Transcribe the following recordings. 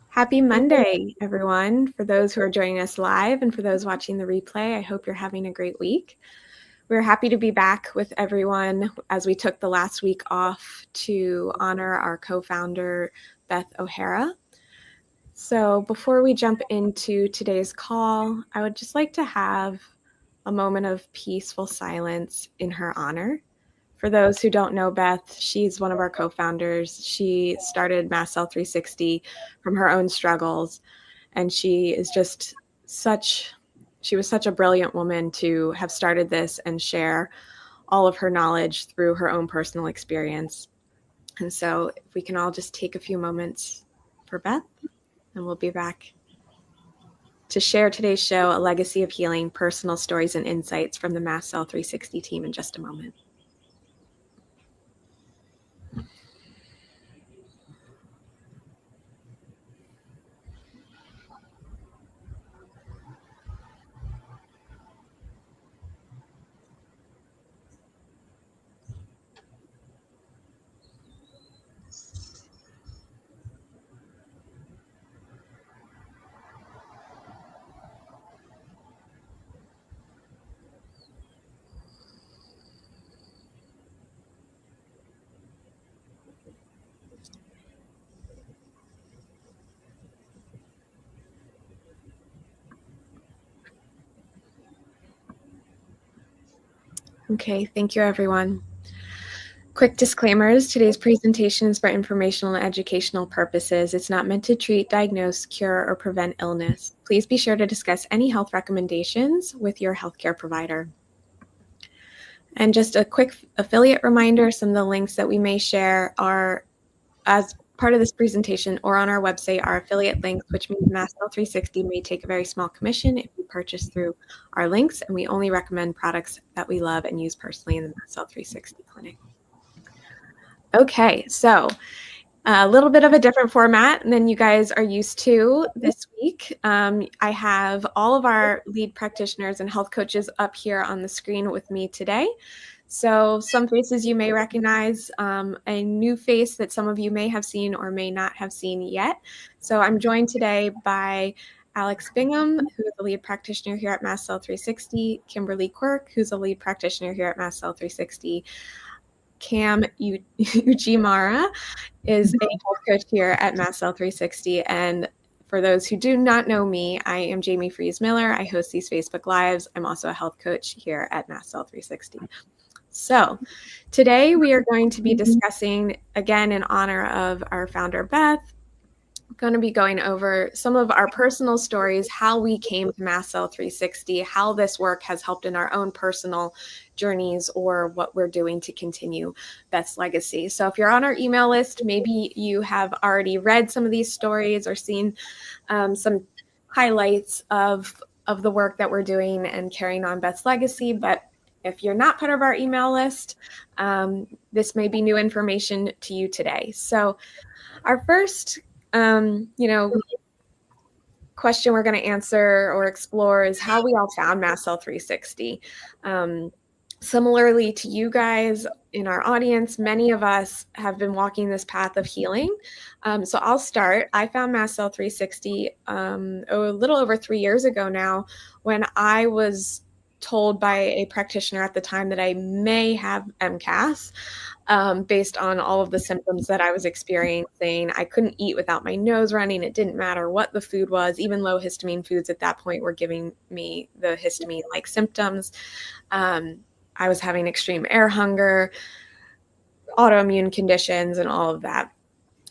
Happy Monday, everyone. For those who are joining us live and for those watching the replay, I hope you're having a great week. We're happy to be back with everyone as we took the last week off to honor our co-founder, Beth O'Hara. So before we jump into today's call, I would just like to have a moment of peaceful silence in her honor. For those who don't know Beth, she's one of our co-founders. She started Mast Cell 360 from her own struggles, and she was such a brilliant woman to have started this and share all of her knowledge through her own personal experience. And so if we can all just take a few moments for Beth, and we'll be back to share today's show, A Legacy of Healing, personal stories and insights from the Mast Cell 360 team in just a moment. Okay, thank you, everyone. Quick disclaimers, today's presentation is for informational and educational purposes. It's not meant to treat, diagnose, cure, or prevent illness. Please be sure to discuss any health recommendations with your healthcare provider. And just a quick affiliate reminder, some of the links that we may share are as part of this presentation or on our website are affiliate links, which means Mast Cell 360 may take a very small commission if you purchase through our links, and we only recommend products that we love and use personally in the Mast Cell 360 clinic. Okay, so a little bit of a different format than you guys are used to this week. I have all of our lead practitioners and health coaches up here on the screen with me today. So some faces you may recognize, a new face that some of you may have seen or may not have seen yet. So I'm joined today by Alex Bingham, who is the lead practitioner here at Mast Cell 360, Kimberly Quirk, who's a lead practitioner here at Mast Cell 360, Cam Ujimara is a health coach here at Mast Cell 360. And for those who do not know me, I am Jamie Fries-Miller. I host these Facebook Lives. I'm also a health coach here at Mast Cell 360. So today we are going to be discussing, again, in honor of our founder, Beth, going to be going over some of our personal stories, how we came to Mast Cell 360, how this work has helped in our own personal journeys, or what we're doing to continue Beth's legacy. So if you're on our email list, maybe you have already read some of these stories or seen some highlights of the work that we're doing and carrying on Beth's legacy. But if you're not part of our email list, this may be new information to you today. So our first question we're going to answer or explore is how we all found Mast Cell 360. Similarly to you guys in our audience, many of us have been walking this path of healing. So I'll start. I found Mast Cell 360 a little over 3 years ago now, when I was told by a practitioner at the time that I may have MCAS. Based on all of the symptoms that I was experiencing. I couldn't eat without my nose running. It didn't matter what the food was. Even low histamine foods at that point were giving me the histamine-like symptoms. I was having extreme air hunger, autoimmune conditions, and all of that.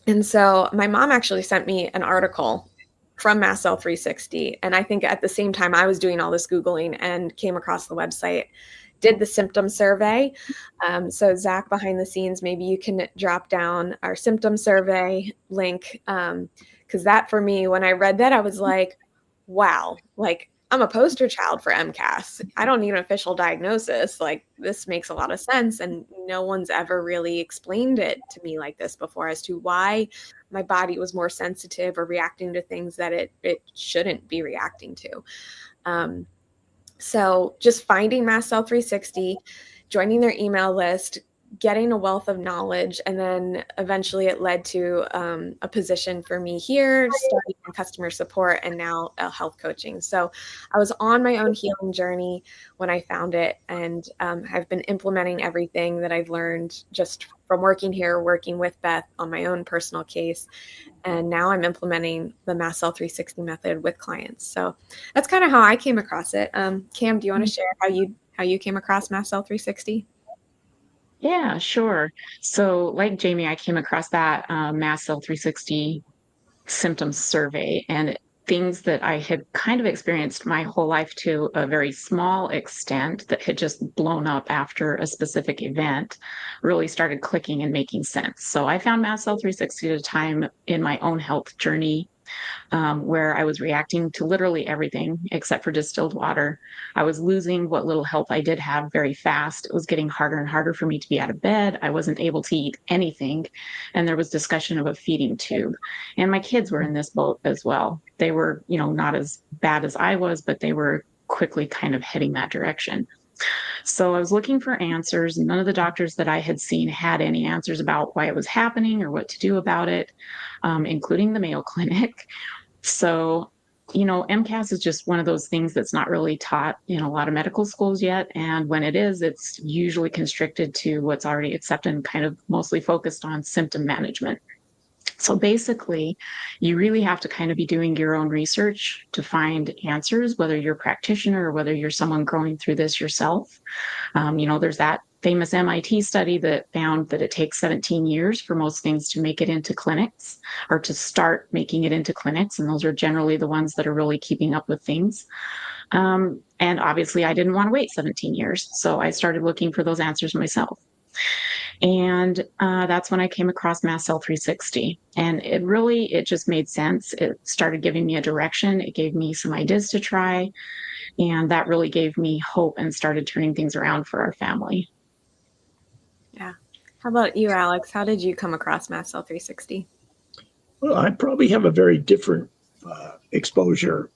And so my mom actually sent me an article from Mast Cell 360. And I think at the same time I was doing all this Googling and came across the website, did the symptom survey. So Zach, behind the scenes, maybe you can drop down our symptom survey link. Because that, for me, when I read that, I was like, wow, like I'm a poster child for MCAS. I don't need an official diagnosis. Like, this makes a lot of sense. And no one's ever really explained it to me like this before, as to why my body was more sensitive or reacting to things that it shouldn't be reacting to. So just finding Mast Cell 360, joining their email list, getting a wealth of knowledge, and then eventually it led to a position for me here, starting in customer support and now health coaching. So I was on my own healing journey when I found it, and I've been implementing everything that I've learned just from working here, working with Beth on my own personal case. And now I'm implementing the Mast Cell 360 method with clients. So that's kind of how I came across it. Cam, do you want to share how you came across Mast Cell 360? Yeah, sure. So, like Jamie, I came across that Mast Cell 360 symptoms survey and things that I had kind of experienced my whole life to a very small extent that had just blown up after a specific event really started clicking and making sense. So, I found Mast Cell 360 at a time in my own health journey where I was reacting to literally everything except for distilled water. I was losing what little health I did have very fast. It was getting harder and harder for me to be out of bed. I wasn't able to eat anything. And there was discussion of a feeding tube. And my kids were in this boat as well. They were, not as bad as I was, but they were quickly kind of heading that direction. So I was looking for answers. None of the doctors that I had seen had any answers about why it was happening or what to do about it, including the Mayo Clinic. So, MCAS is just one of those things that's not really taught in a lot of medical schools yet. And when it is, it's usually constricted to what's already accepted and kind of mostly focused on symptom management. So basically, you really have to kind of be doing your own research to find answers, whether you're a practitioner or whether you're someone going through this yourself. There's that famous MIT study that found that it takes 17 years for most things to make it into clinics or to start making it into clinics. And those are generally the ones that are really keeping up with things. And obviously, I didn't want to wait 17 years. So I started looking for those answers myself. And that's when I came across Mast Cell 360. And it just made sense. It started giving me a direction. It gave me some ideas to try. And that really gave me hope and started turning things around for our family. Yeah. How about you, Alex? How did you come across Mast Cell 360? Well, I probably have a very different exposure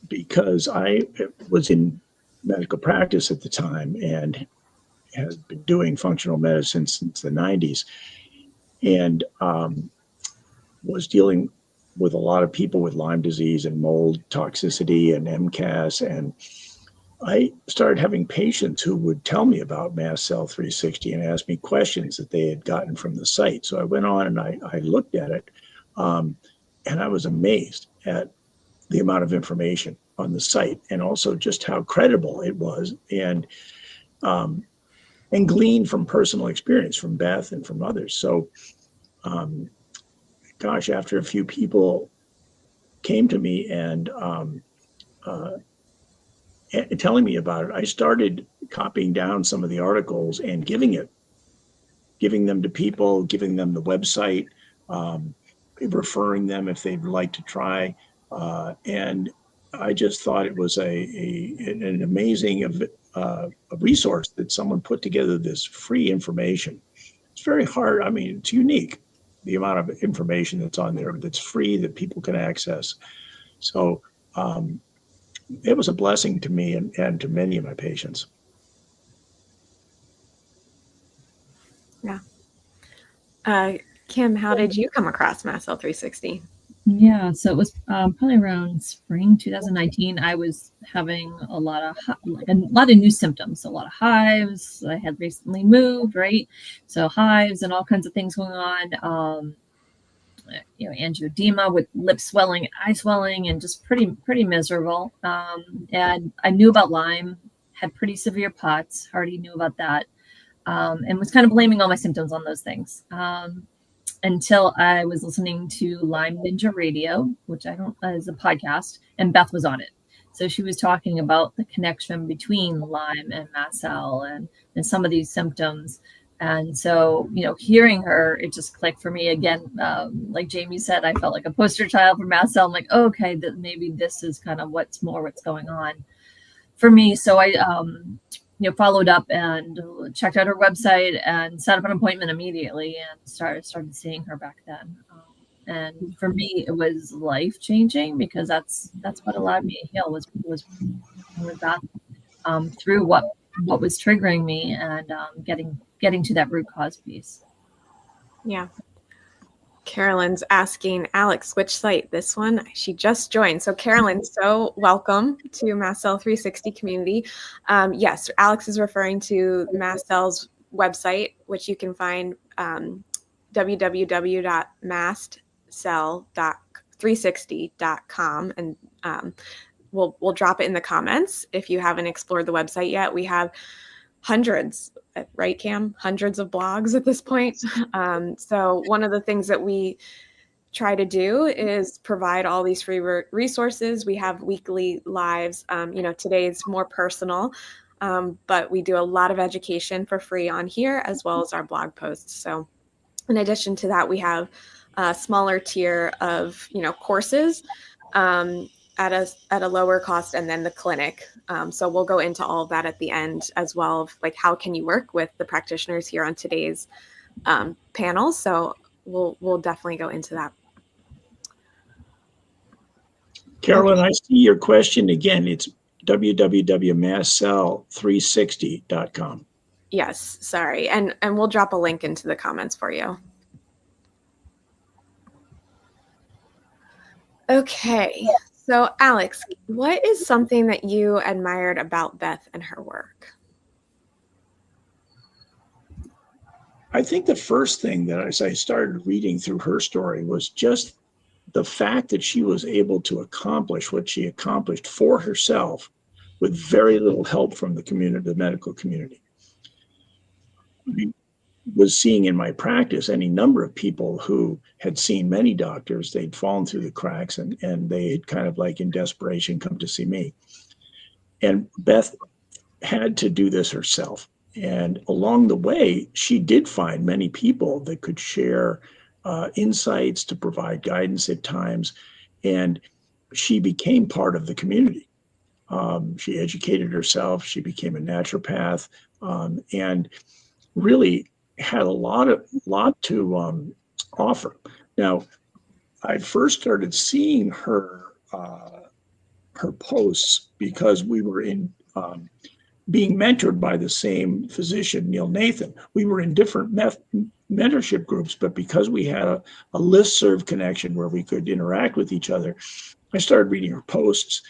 because I was in medical practice at the time and had been doing functional medicine since the 90s and was dealing with a lot of people with Lyme disease and mold toxicity and MCAS. And I started having patients who would tell me about Mast Cell 360 and ask me questions that they had gotten from the site. So I went on and I looked at it. And I was amazed at the amount of information on the site and also just how credible it was and gleaned from personal experience from Beth and from others. So, after a few people came to me and telling me about it, I started copying down some of the articles and giving them to people, giving them the website, referring them if they'd like to try. And I just thought it was an amazing a resource that someone put together this free information. It's very hard. I mean, it's unique, the amount of information that's on there that's free that people can access. So it was a blessing to me and to many of my patients. Yeah. Kim, how did you come across Mast Cell 360? Yeah, so it was probably around spring 2019. I was having a lot of new symptoms, a lot of hives. I had recently moved, right? So hives and all kinds of things going on. Angioedema with lip swelling, eye swelling, and just pretty miserable. And I knew about Lyme, had pretty severe POTS. Already knew about that, and was kind of blaming all my symptoms on those things. Until I was listening to Lyme Ninja Radio, which I don't is a podcast, and Beth was on it. So she was talking about the connection between Lyme and Mast Cell and some of these symptoms. And so, hearing her, it just clicked for me again. Like Jamie said, I felt like a poster child for Mast Cell. I'm like, okay, that maybe this is kind of what's going on for me. So I followed up and checked out her website and set up an appointment immediately and started seeing her back then. And for me, it was life changing because that's what allowed me to heal was that through what what was triggering me, and getting to that root cause piece. Yeah. Carolyn's asking Alex, which site? This one? She just joined. So Carolyn, so welcome to Mast Cell 360 community. Yes, Alex is referring to Mast Cell's website, which you can find www.mastcell360.com, and we'll drop it in the comments if you haven't explored the website yet. We have hundreds, right, Cam? Hundreds of blogs at this point. So one of the things that we try to do is provide all these free resources. We have weekly lives. Today is more personal, but we do a lot of education for free on here, as well as our blog posts. So in addition to that, we have a smaller tier of, courses at a lower cost, and then the clinic. So we'll go into all of that at the end as well, of like, how can you work with the practitioners here on today's panel. So we'll definitely go into that. Carolyn, I see your question again. It's www.mastcell360.com. Yes, sorry. And we'll drop a link into the comments for you. Okay. So Alex, what is something that you admired about Beth and her work? I think the first thing that as I started reading through her story was just the fact that she was able to accomplish what she accomplished for herself with very little help from the community, the medical community. I was seeing in my practice any number of people who had seen many doctors, they'd fallen through the cracks, and they had kind of like in desperation come to see me. And Beth had to do this herself. And along the way, she did find many people that could share insights, to provide guidance at times. And she became part of the community. She educated herself. She became a naturopath, and really had a lot to offer. Now, I first started seeing her posts because we were being mentored by the same physician, Neil Nathan. We were in different mentorship groups, but because we had a listserv connection where we could interact with each other, I started reading her posts.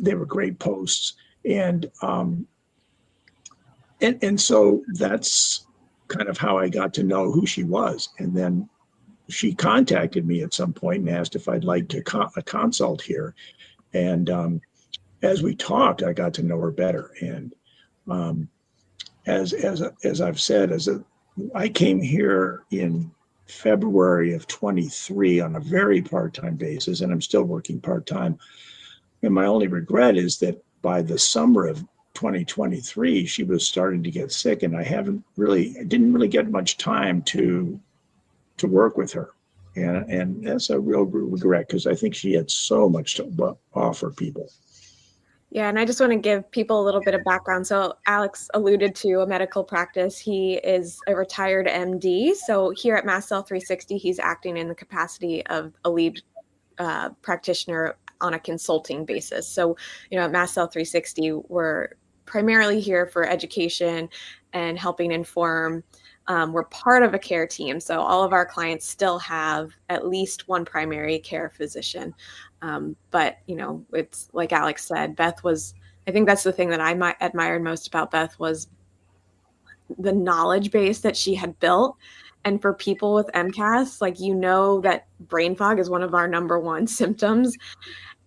They were great posts, and so that's kind of how I got to know who she was. And then she contacted me at some point and asked if I'd like to consult here. And as we talked, I got to know her better. And as I've said, I came here in February of 23 on a very part-time basis, and I'm still working part-time. And my only regret is that by the summer of 2023, she was starting to get sick, and I didn't really get much time to work with her. And that's a real regret, because I think she had so much to offer people. Yeah, and I just want to give people a little bit of background. So Alex alluded to a medical practice. He is a retired MD. So here at Mast Cell 360, he's acting in the capacity of a lead practitioner on a consulting basis. So, at Mast Cell 360, we're primarily here for education and helping inform. We're part of a care team. So all of our clients still have at least one primary care physician. But, it's like Alex said, I think that's the thing that I admired most about Beth, was the knowledge base that she had built. And for people with MCAS, that brain fog is one of our number one symptoms.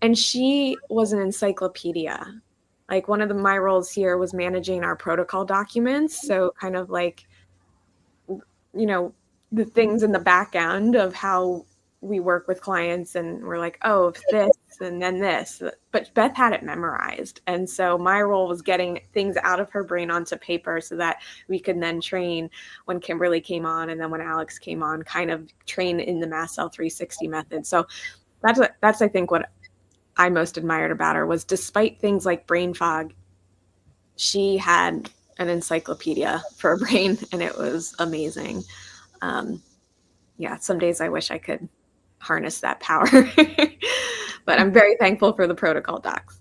And she was an encyclopedia. Like, one of my roles here was managing our protocol documents. So kind of like, the things in the back end of how we work with clients, and we're like, oh, if this and then this. But Beth had it memorized. And so my role was getting things out of her brain onto paper so that we could then train when Kimberly came on, and then when Alex came on, kind of train in the Mast Cell 360 method. So that's I think what I most admired about her, was despite things like brain fog, she had an encyclopedia for a brain, and it was amazing. Some days I wish I could harness that power, but I'm very thankful for the protocol docs.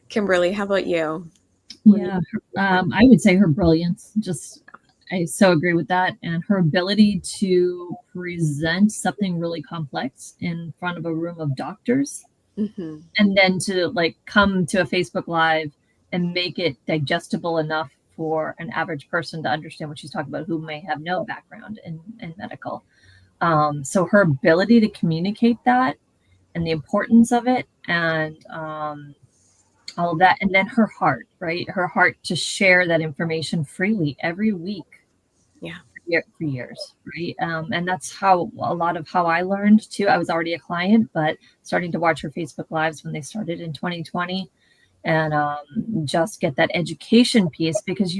Kimberly, how about you? Yeah, I would say her brilliance. I so agree with that. And her ability to present something really complex in front of a room of doctors, Mm-hmm. and then to like come to a Facebook Live and make it digestible enough for an average person to understand what she's talking about who may have no background in medical. So her ability to communicate that and the importance of it, and all of that, and then her heart, right? Her heart to share that information freely every week. Yeah. For years, right? And that's how a lot of how I learned too. I was already a client, but starting to watch her Facebook Lives when they started in 2020, and just get that education piece, because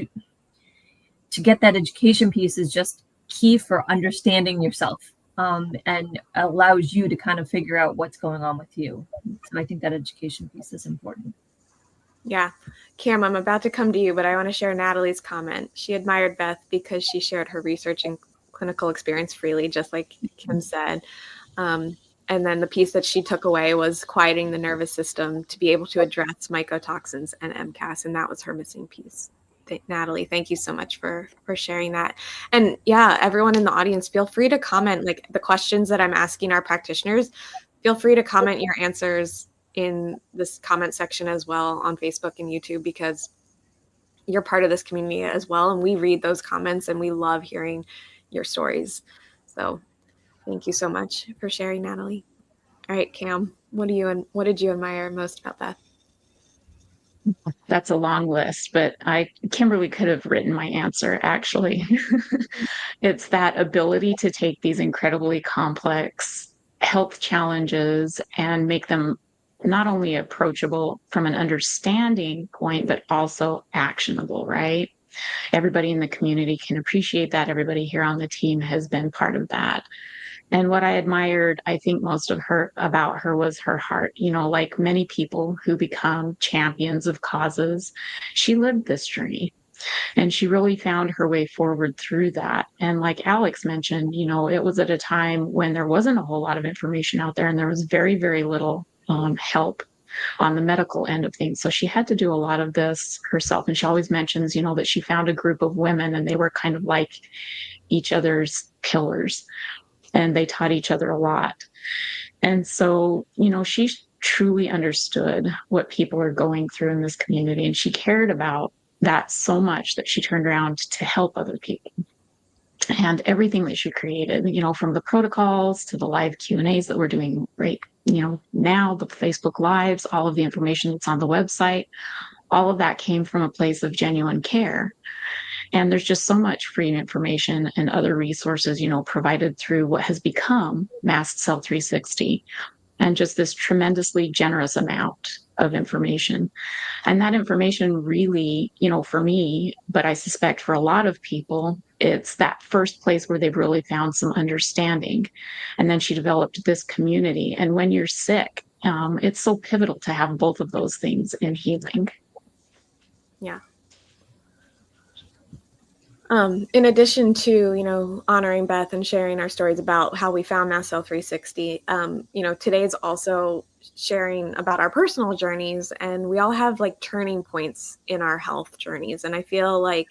to get that education piece is just key for understanding yourself, and allows you to kind of figure out what's going on with you. So I think that education piece is important. Yeah. Cam, I'm about to come to you, but I want to share Natalie's comment. She admired Beth because she shared her research and clinical experience freely, just like Kim said. And then the piece that she took away was quieting the nervous system to be able to address mycotoxins and MCAS, and that was her missing piece. Natalie, thank you so much for sharing that. And yeah, everyone in the audience, feel free to comment, like the questions that I'm asking our practitioners. Feel free to comment your answers in this comment section as well on Facebook and YouTube, because you're part of this community as well. And we read those comments and we love hearing your stories. So thank you so much for sharing, Natalie. All right, Cam, what did you admire most about Beth? That's a long list, but Kimberly could have written my answer actually. It's that ability to take these incredibly complex health challenges and make them not only approachable from an understanding point, but also actionable, right? Everybody in the community can appreciate that. Everybody here on the team has been part of that. And what I admired, I think most of her about her was her heart. You know, like many people who become champions of causes, she lived this journey and she really found her way forward through that. And like Alex mentioned, you know, it was at a time when there wasn't a whole lot of information out there and there was very, very little help on the medical end of things. So she had to do a lot of this herself. And she always mentions, you know, that she found a group of women and they were kind of like each other's pillars and they taught each other a lot. And so, you know, she truly understood what people are going through in this community. And she cared about that so much that she turned around to help other people. And everything that she created, you know, from the protocols to the live Q&As that we're doing right, you know, now, the Facebook Lives, all of the information that's on the website, all of that came from a place of genuine care. And there's just so much free information and other resources, you know, provided through what has become Mast Cell 360, and just this tremendously generous amount of information. And that information really, you know, for me, but I suspect for a lot of people, it's that first place where they've really found some understanding. And then she developed this community. And when you're sick, it's so pivotal to have both of those things in healing. Yeah. In addition to, you know, honoring Beth and sharing our stories about how we found Mast Cell 360, you know, today's also sharing about our personal journeys, and we all have like turning points in our health journeys. And I feel like,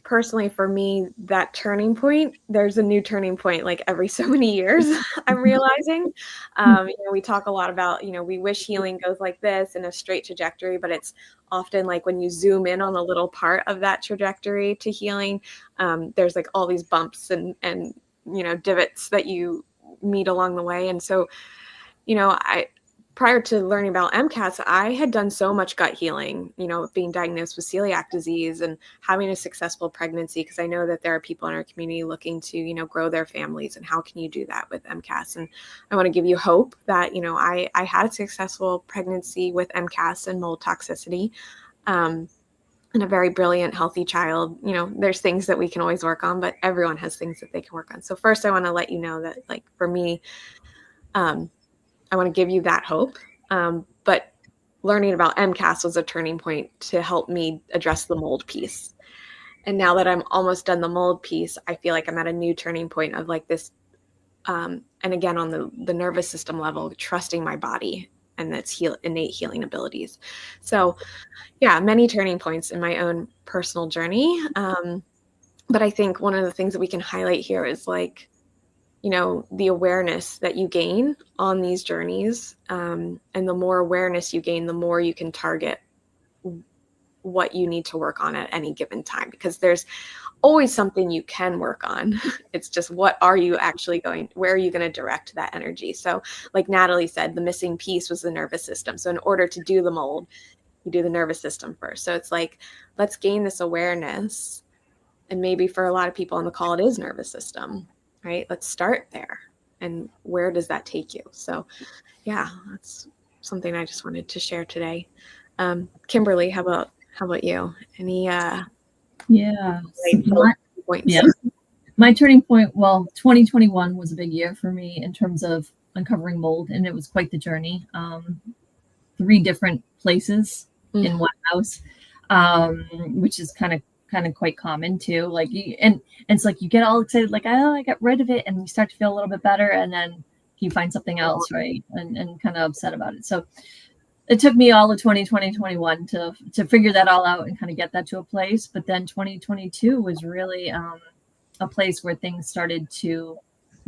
personally for me, that turning point, there's a new turning point like every so many years. I'm realizing, you know, we talk a lot about, you know, we wish healing goes like this in a straight trajectory, but it's often like when you zoom in on a little part of that trajectory to healing, there's like all these bumps and you know, divots that you meet along the way. And so, you know, prior to learning about MCAS, I had done so much gut healing, you know, being diagnosed with celiac disease and having a successful pregnancy, because I know that there are people in our community looking to, you know, grow their families. And how can you do that with MCAS? And I want to give you hope that, you know, I had a successful pregnancy with MCAS and mold toxicity, and a very brilliant, healthy child. You know, there's things that we can always work on, but everyone has things that they can work on. So first, I want to let you know that, like, for me, I want to give you that hope. But learning about MCAS was a turning point to help me address the mold piece. And now that I'm almost done the mold piece, I feel like I'm at a new turning point of like this. And again, on the nervous system level, trusting my body and its innate healing abilities. So yeah, many turning points in my own personal journey. But I think one of the things that we can highlight here is like, the awareness that you gain on these journeys. And the more awareness you gain, the more you can target what you need to work on at any given time, because there's always something you can work on. It's just, where are you going to direct that energy? So like Natalie said, the missing piece was the nervous system. So in order to do the mold, you do the nervous system first. So it's like, let's gain this awareness. And maybe for a lot of people on the call, it is nervous system, right? Let's start there. And where does that take you? So yeah, that's something I just wanted to share today. Kimberly, how about you? Any points? Yeah. My turning point, 2021 was a big year for me in terms of uncovering mold, and it was quite the journey. 3 different places in one house, which is kind of quite common too. Like, and it's like you get all excited, like, oh, I got rid of it, and you start to feel a little bit better, and then you find something else, right? And kind of upset about it. So it took me all of 2021 to figure that all out and kind of get that to a place. But then 2022 was really a place where things started to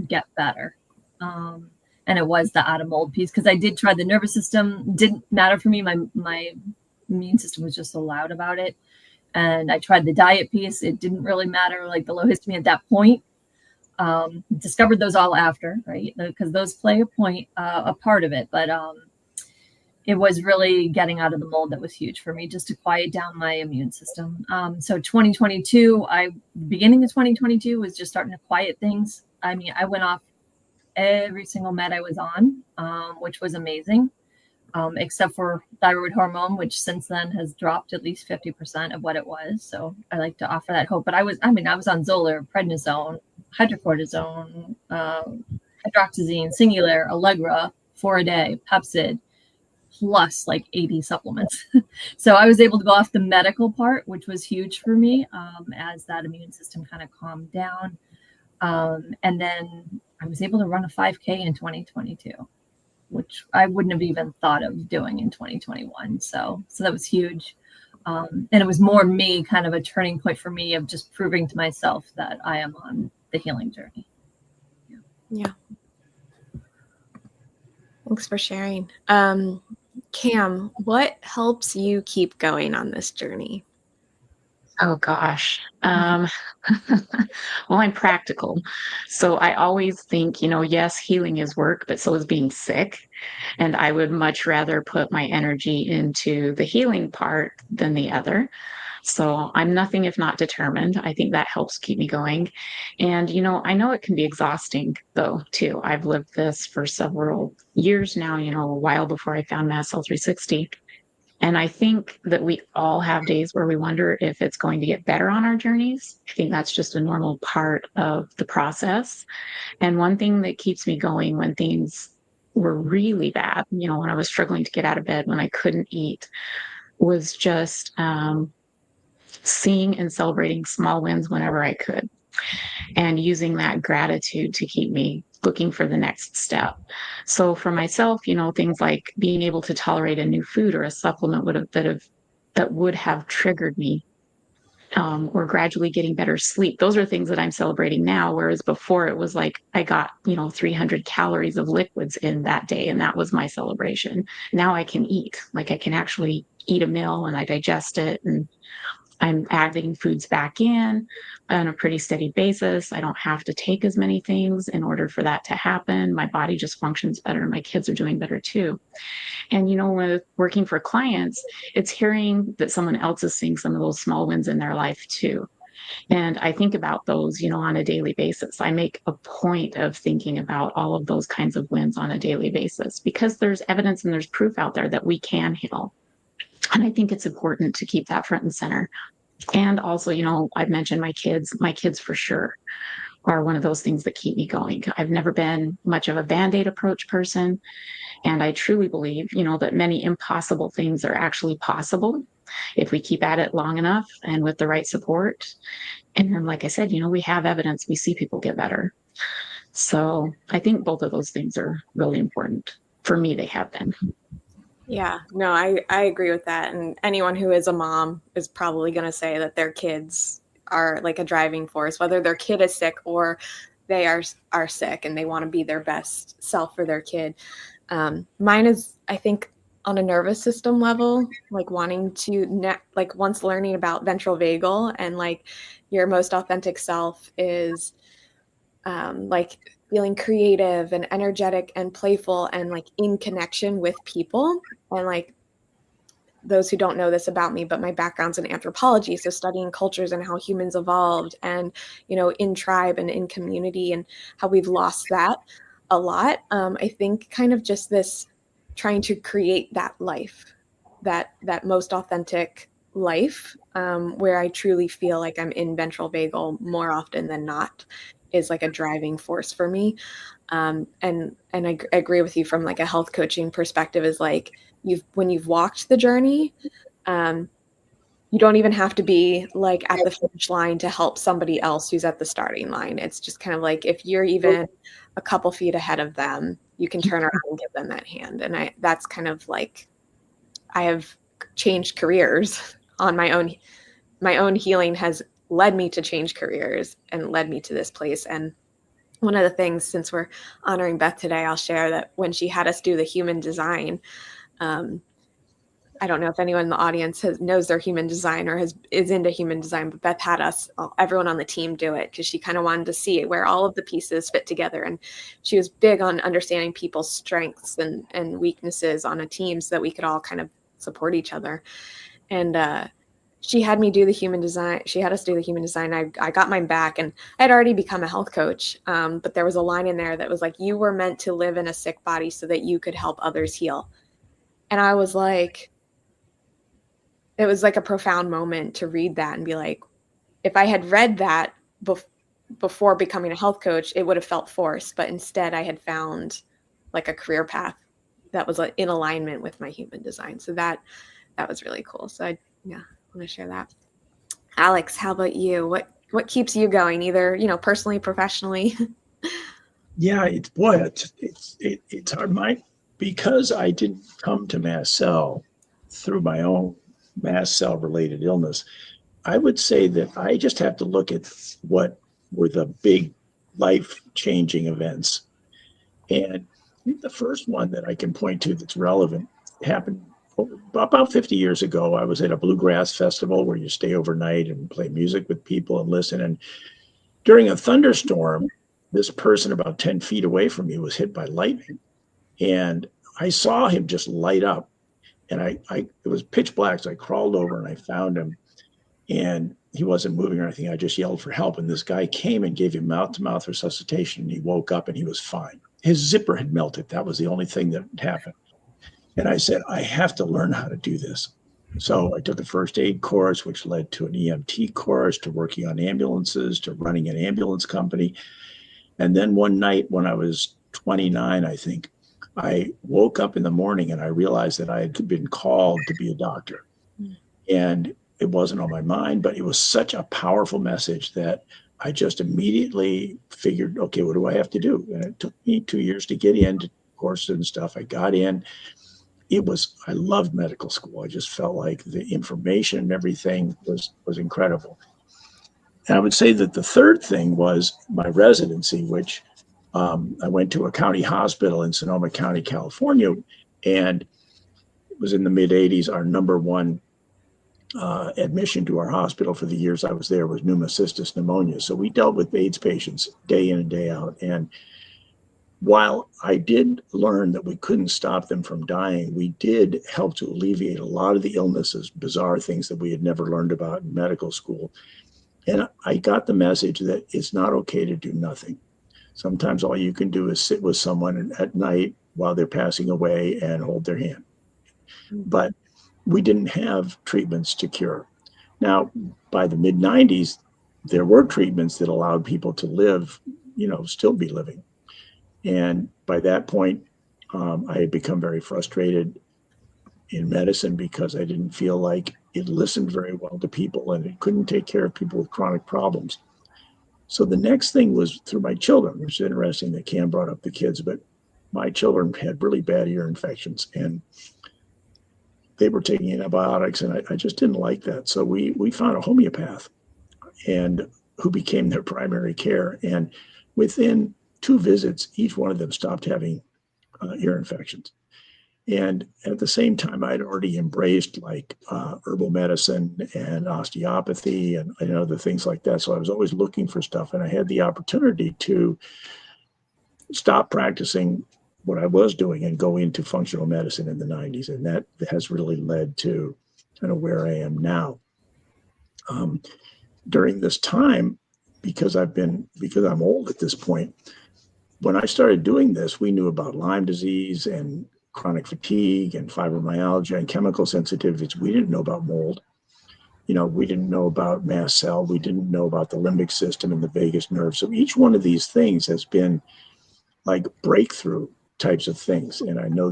get better. And it was the out of mold piece, because I did try the nervous system. Didn't matter for me. My immune system was just so loud about it. And I tried the diet piece. It didn't really matter, like the low histamine at that point. Discovered those all after, right? Because those play a part of it. But it was really getting out of the mold that was huge for me, just to quiet down my immune system. So 2022, beginning of 2022 was just starting to quiet things. I mean, I went off every single med I was on, which was amazing, except for thyroid hormone, which since then has dropped at least 50% of what it was. So I like to offer that hope. But I was on Zolar, prednisone, hydrocortisone, hydroxyzine, Singulair, Allegra, 4 a day, Pepsid, plus like 80 supplements. So I was able to go off the medical part, which was huge for me, as that immune system kind of calmed down. And then I was able to run a 5K in 2022, which I wouldn't have even thought of doing in 2021. So that was huge. And it was more me, kind of a turning point for me of just proving to myself that I am on the healing journey. Yeah. Thanks for sharing. Cam, what helps you keep going on this journey? Oh gosh. Well, I'm practical. So I always think, yes, healing is work, but so is being sick. And I would much rather put my energy into the healing part than the other. So I'm nothing if not determined. I think that helps keep me going. And, I know it can be exhausting though, too. I've lived this for several years now, a while before I found Mast Cell 360. And I think that we all have days where we wonder if it's going to get better on our journeys. I think that's just a normal part of the process. And one thing that keeps me going when things were really bad, when I was struggling to get out of bed, when I couldn't eat, was just seeing and celebrating small wins whenever I could, and using that gratitude to keep me looking for the next step. So for myself, things like being able to tolerate a new food or a supplement that would have triggered me, or gradually getting better sleep. Those are things that I'm celebrating now. Whereas before it was like I got, 300 calories of liquids in that day, and that was my celebration. Now I can eat, like I can actually eat a meal and I digest it, and I'm adding foods back in on a pretty steady basis. I don't have to take as many things in order for that to happen. My body just functions better. My kids are doing better too. And, with working for clients, it's hearing that someone else is seeing some of those small wins in their life too. And I think about those, on a daily basis. I make a point of thinking about all of those kinds of wins on a daily basis, because there's evidence and there's proof out there that we can heal. And I think it's important to keep that front and center. And also, I've mentioned my kids for sure are one of those things that keep me going. I've never been much of a Band-Aid approach person. And I truly believe, that many impossible things are actually possible if we keep at it long enough and with the right support. And then, like I said, we have evidence, we see people get better. So I think both of those things are really important. For me, they have been. Yeah, no, I agree with that. And anyone who is a mom is probably going to say that their kids are like a driving force, whether their kid is sick or they are sick and they want to be their best self for their kid. Mine is, I think, on a nervous system level, like wanting to like once learning about ventral vagal and like your most authentic self is like feeling creative and energetic and playful and like in connection with people. And like those who don't know this about me, but my background's in anthropology, so studying cultures and how humans evolved and, you know, in tribe and in community and how we've lost that a lot. I think kind of just this trying to create that life, that most authentic life, where I truly feel like I'm in ventral vagal more often than not is like a driving force for me. And I agree with you from like a health coaching perspective is like when you've walked the journey, um, you don't even have to be like at the finish line to help somebody else who's at the starting line. It's just kind of like if you're even a couple feet ahead of them, you can turn around and give them that hand. And that's kind of like I have changed careers on my own. My own healing has led me to change careers and led me to this place. And one of the things, since we're honoring Beth today, I'll share that when she had us do the human design, um, I don't know if anyone in the audience knows their human design or is into human design, but Beth had us, everyone on the team, do it because she kind of wanted to see where all of the pieces fit together. And she was big on understanding people's strengths and weaknesses on a team so that we could all kind of support each other. And she had me do the human design. She had us do the human design. I got mine back and I had already become a health coach. But there was a line in there that was like, you were meant to live in a sick body so that you could help others heal. And I was like, it was like a profound moment to read that and be like, if I had read that before becoming a health coach, it would have felt forced. But instead I had found like a career path that was in alignment with my human design. So that was really cool. So I want to share that. Alex, how about you? What keeps you going, either, you know, personally, professionally? Yeah, it's hard. Because I didn't come to Mast Cell through my own Mast Cell related illness. I would say that I just have to look at what were the big life changing events. And the first one that I can point to that's relevant happened about 50 years ago. I was at a bluegrass festival where you stay overnight and play music with people and listen. And during a thunderstorm, this person about 10 feet away from me was hit by lightning. And I saw him just light up. And it was pitch black. So I crawled over and I found him. And he wasn't moving or anything. I just yelled for help. And this guy came and gave him mouth to mouth resuscitation. And he woke up and he was fine. His zipper had melted. That was the only thing that happened. And I said, I have to learn how to do this. So I took a first aid course, which led to an EMT course, to working on ambulances, to running an ambulance company. And then one night when I was 29, I think, I woke up in the morning and I realized that I had been called to be a doctor. And it wasn't on my mind, but it was such a powerful message that I just immediately figured, okay, what do I have to do? And it took me 2 years to get into courses and stuff. I got in. I loved medical school. I just felt like the information and everything was incredible. And I would say that the third thing was my residency, which I went to a county hospital in Sonoma County, California, and it was in the mid 80s. Our number one admission to our hospital for the years I was there was pneumocystis pneumonia. So we dealt with AIDS patients day in and day out. And while I did learn that we couldn't stop them from dying, we did help to alleviate a lot of the illnesses, bizarre things that we had never learned about in medical school. And I got the message that it's not okay to do nothing. Sometimes all you can do is sit with someone at night while they're passing away and hold their hand. But we didn't have treatments to cure. Now, by the mid 90s, there were treatments that allowed people to live, still be living. And by that point, I had become very frustrated in medicine because I didn't feel like it listened very well to people and it couldn't take care of people with chronic problems. So the next thing was through my children, which is interesting that Cam brought up the kids, but my children had really bad ear infections. And they were taking antibiotics, and I just didn't like that. So we found a homeopath, and who became their primary care. And within 2 visits, each one of them stopped having ear infections. And at the same time, I'd already embraced like herbal medicine and osteopathy and other things like that. So I was always looking for stuff, and I had the opportunity to stop practicing what I was doing and go into functional medicine in the 90s. And that has really led to kind of where I am now. During this time, because I'm old at this point, when I started doing this, we knew about Lyme disease and chronic fatigue and fibromyalgia and chemical sensitivities. We didn't know about mold. We didn't know about mast cell. We didn't know about the limbic system and the vagus nerve. So each one of these things has been like breakthrough types of things. And I know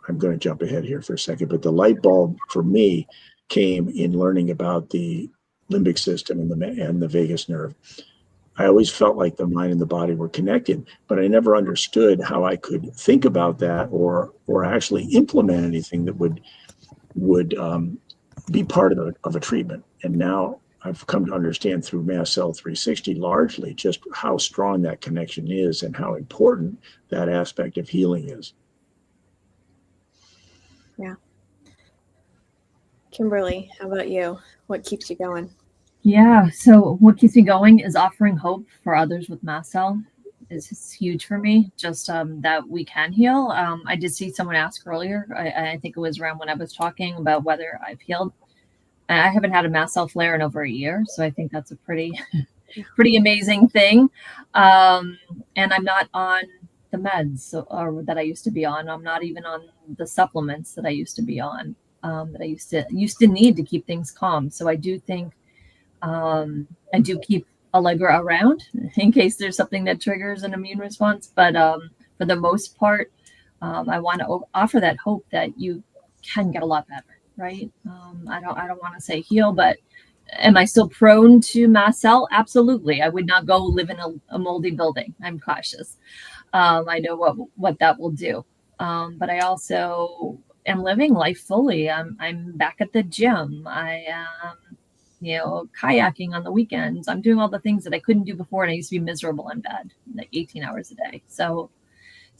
I'm going to jump ahead here for a second, but the light bulb for me came in learning about the limbic system and the vagus nerve. I always felt like the mind and the body were connected, but I never understood how I could think about that or actually implement anything that would be part of a treatment. And now I've come to understand through Mast Cell 360 largely just how strong that connection is and how important that aspect of healing is. Yeah. Kimberly, how about you? What keeps you going? Yeah. So what keeps me going is offering hope for others with mast cell is huge for me. Just that we can heal. I did see someone ask earlier. I think it was around when I was talking about whether I've healed. I haven't had a mast cell flare in over a year, so I think that's a pretty amazing thing. And I'm not on the meds that I used to be on. I'm not even on the supplements that I used to be on. That I used to need to keep things calm. So I do think. I do keep Allegra around in case there's something that triggers an immune response. But for the most part, I want to offer that hope that you can get a lot better, right? I don't want to say heal, but am I still prone to mast cell? Absolutely. I would not go live in a moldy building. I'm cautious. I know what that will do. But I also am living life fully. I'm back at the gym. I am kayaking on the weekends. I'm doing all the things that I couldn't do before, and I used to be miserable in bed, like 18 hours a day. So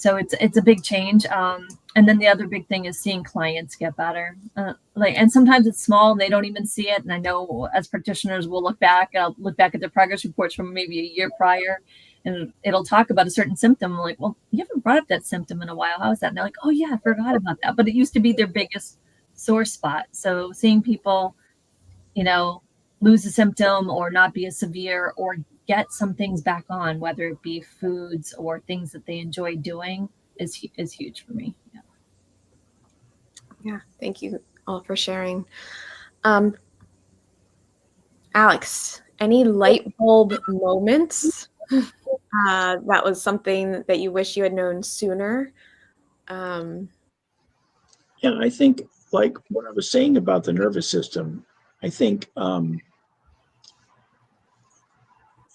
it's a big change. And then the other big thing is seeing clients get better. And sometimes it's small and they don't even see it. And I know as practitioners, I'll look back at their progress reports from maybe a year prior, and it'll talk about a certain symptom. I'm like, well, you haven't brought up that symptom in a while. How is that? And they're like, oh yeah, I forgot about that. But it used to be their biggest sore spot. So seeing people, lose a symptom or not be as severe or get some things back on, whether it be foods or things that they enjoy doing is huge for me. Yeah. Thank you all for sharing. Alex, any light bulb moments? That was something that you wish you had known sooner. Yeah, I think like what I was saying about the nervous system, I think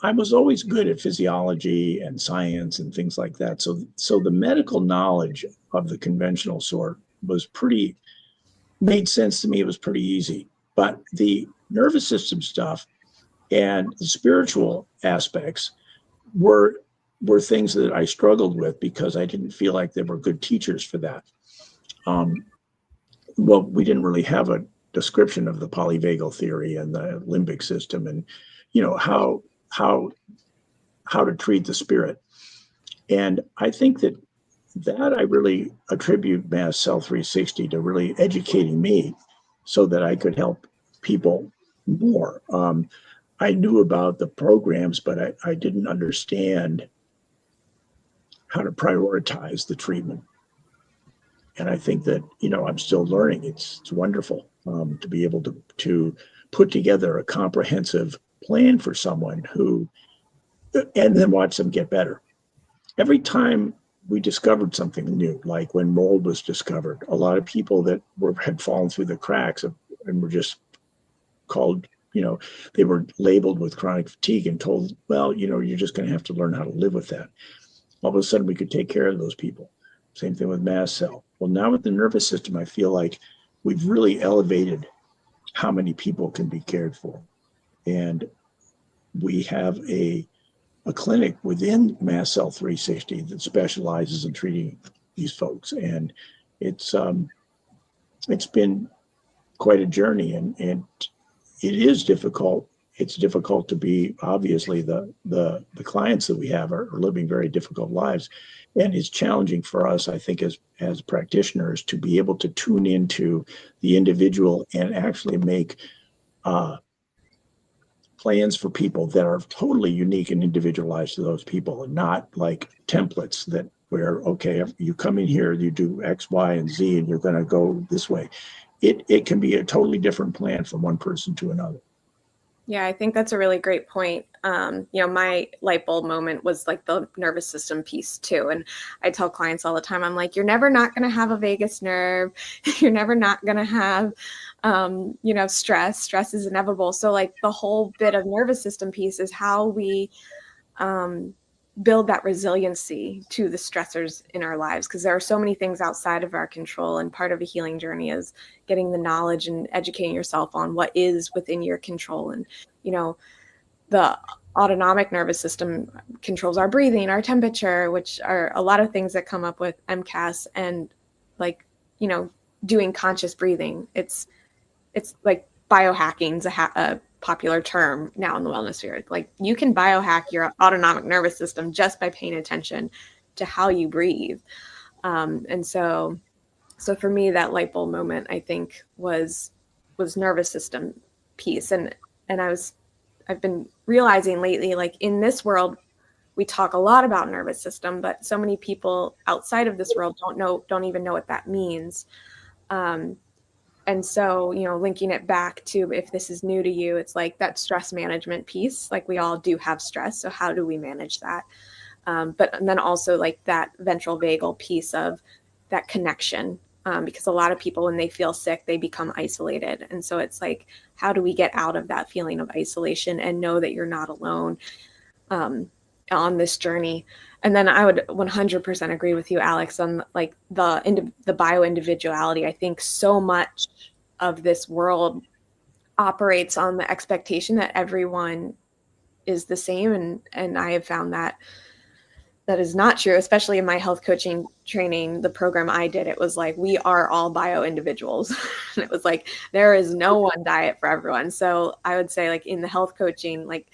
I was always good at physiology and science and things like that. So the medical knowledge of the conventional sort made sense to me. It was pretty easy. But the nervous system stuff and the spiritual aspects were things that I struggled with because I didn't feel like there were good teachers for that. Well, we didn't really have a description of the polyvagal theory and the limbic system and how to treat the spirit. And I think that I really attribute Mast Cell 360 to really educating me so that I could help people more. I knew about the programs, but I didn't understand how to prioritize the treatment. And I think that, I'm still learning. It's wonderful to be able to put together a comprehensive plan for someone and then watch them get better. Every time we discovered something new, like when mold was discovered, a lot of people that had fallen through the cracks and were just called, they were labeled with chronic fatigue and told, well, you're just going to have to learn how to live with that. All of a sudden we could take care of those people. Same thing with mast cell. Well, now with the nervous system, I feel like we've really elevated how many people can be cared for. And we have a clinic within Mast Cell 360 that specializes in treating these folks. And it's been quite a journey, and it is difficult. It's difficult to be, obviously, the clients that we have are living very difficult lives. And it's challenging for us, I think, as practitioners, to be able to tune into the individual and actually make plans for people that are totally unique and individualized to those people, and not like templates that where, okay, you come in here, you do X, Y, and Z, and you're going to go this way. It can be a totally different plan from one person to another. Yeah, I think that's a really great point. My light bulb moment was like the nervous system piece too. And I tell clients all the time, I'm like, you're never not going to have a vagus nerve. You're never not going to have, stress. Stress is inevitable. So like the whole bit of nervous system piece is how we build that resiliency to the stressors in our lives, because there are so many things outside of our control, and part of a healing journey is getting the knowledge and educating yourself on what is within your control. And the autonomic nervous system controls our breathing, our temperature, which are a lot of things that come up with MCAS, and doing conscious breathing. It's like biohacking is a popular term now in the wellness sphere. Like, you can biohack your autonomic nervous system just by paying attention to how you breathe. And so for me, that light bulb moment, I think, was nervous system piece. And I've been realizing lately, like, in this world, we talk a lot about nervous system, but so many people outside of this world don't even know what that means. And so, linking it back to, if this is new to you, it's like that stress management piece. Like, we all do have stress. So how do we manage that? And then also like that ventral vagal piece of that connection, because a lot of people, when they feel sick, they become isolated. And so it's like, how do we get out of that feeling of isolation and know that you're not alone on this journey? And then I would 100% agree with you, Alex, on like the bio individuality. I think so much of this world operates on the expectation that everyone is the same. And I have found that is not true, especially in my health coaching training, the program I did. It was like, we are all bio individuals. And it was like, there is no one diet for everyone. So I would say, like, in the health coaching, like,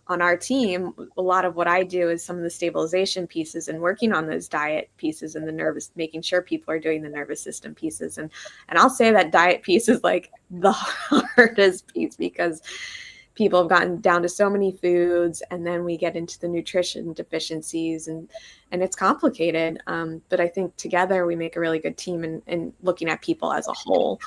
on our team, a lot of what I do is some of the stabilization pieces and working on those diet pieces and making sure people are doing the nervous system pieces. And I'll say that diet piece is like the hardest piece, because people have gotten down to so many foods, and then we get into the nutrition deficiencies, and it's complicated. But I think together we make a really good team in looking at people as a whole.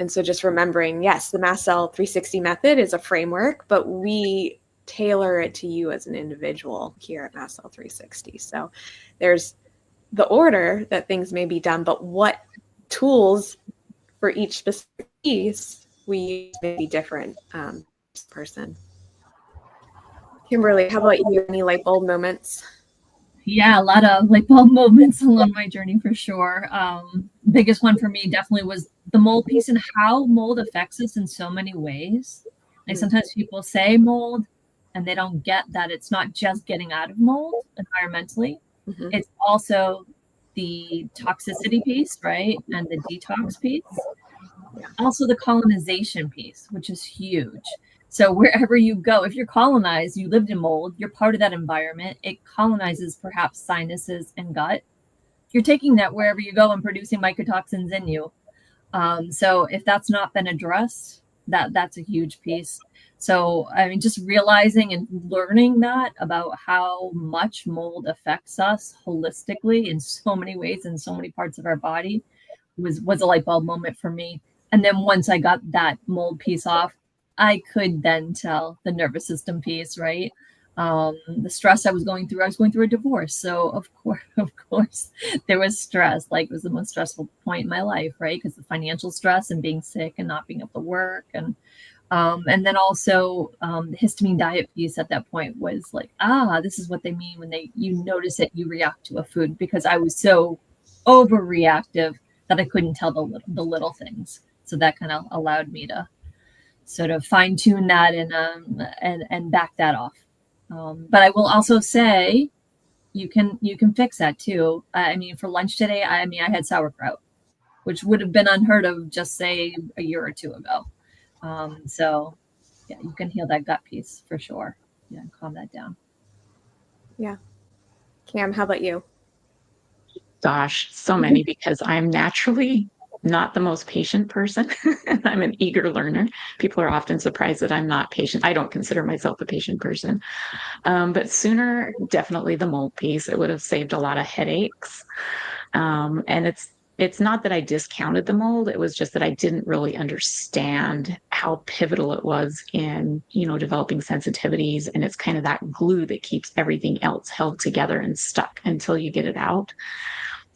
And so just remembering, yes, the Mast Cell 360 method is a framework, but we tailor it to you as an individual here at Mast Cell 360. So there's the order that things may be done, but what tools for each specific piece we use may be different person. Kimberly, how about you? Any light bulb moments? Yeah, a lot of light bulb moments along my journey for sure. Biggest one for me definitely was the mold piece, and how mold affects us in so many ways. Like, sometimes people say mold and they don't get that it's not just getting out of mold environmentally. Mm-hmm. It's also the toxicity piece, right? And the detox piece. Yeah. Also the colonization piece, which is huge. So wherever you go, if you're colonized, you lived in mold, you're part of that environment. It colonizes perhaps sinuses and gut. You're taking that wherever you go and producing mycotoxins in you. So if that's not been addressed, that's a huge piece. So, I mean, just realizing and learning that about how much mold affects us holistically in so many ways, in so many parts of our body, was a light bulb moment for me. And then once I got that mold piece off, I could then tell the nervous system piece, right? The stress I was going through a divorce. So of course, there was stress. Like, it was the most stressful point in my life, right? Because the financial stress and being sick and not being able to work. And then also the histamine diet piece at that point was like, this is what they mean when you notice it, you react to a food, because I was so overreactive that I couldn't tell the little things. So that kind of allowed me to sort of fine tune that and back that off. But I will also say you can fix that too. I mean, for lunch today, I had sauerkraut, which would have been unheard of just say a year or two ago. So yeah, you can heal that gut piece for sure. Yeah, calm that down. Yeah. Cam, how about you? Gosh, so many, because I'm naturally not the most patient person. I'm an eager learner. People are often surprised that I'm not patient. I don't consider myself a patient person. But sooner, definitely the mold piece. It would have saved a lot of headaches. And it's not that I discounted the mold. It was just that I didn't really understand how pivotal it was in, developing sensitivities. And it's kind of that glue that keeps everything else held together and stuck until you get it out.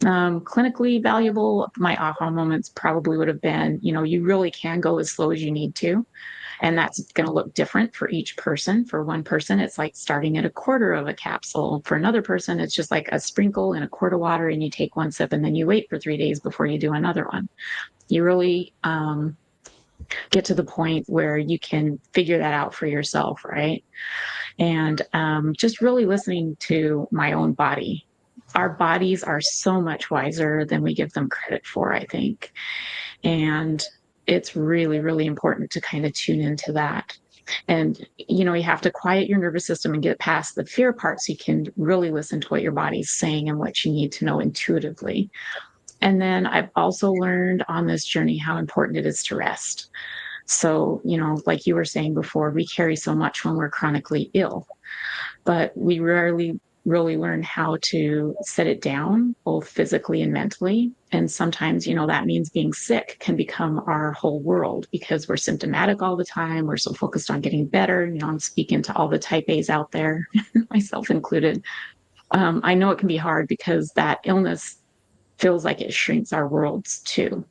Clinically valuable, my aha moments probably would have been, you really can go as slow as you need to. And that's going to look different for each person. For one person, it's like starting at a quarter of a capsule. For another person, it's just like a sprinkle in a quart of water, and you take one sip and then you wait for 3 days before you do another one. You really get to the point where you can figure that out for yourself, right? And just really listening to my own body. Our bodies are so much wiser than we give them credit for, I think. And it's really, really important to kind of tune into that. And, you have to quiet your nervous system and get past the fear part so you can really listen to what your body's saying and what you need to know intuitively. And then I've also learned on this journey how important it is to rest. So, like you were saying before, we carry so much when we're chronically ill, but we rarely really learn how to set it down, both physically and mentally. And sometimes, that means being sick can become our whole world because we're symptomatic all the time. We're so focused on getting better. I'm speaking to all the type A's out there, myself included. I know it can be hard because that illness feels like it shrinks our worlds too.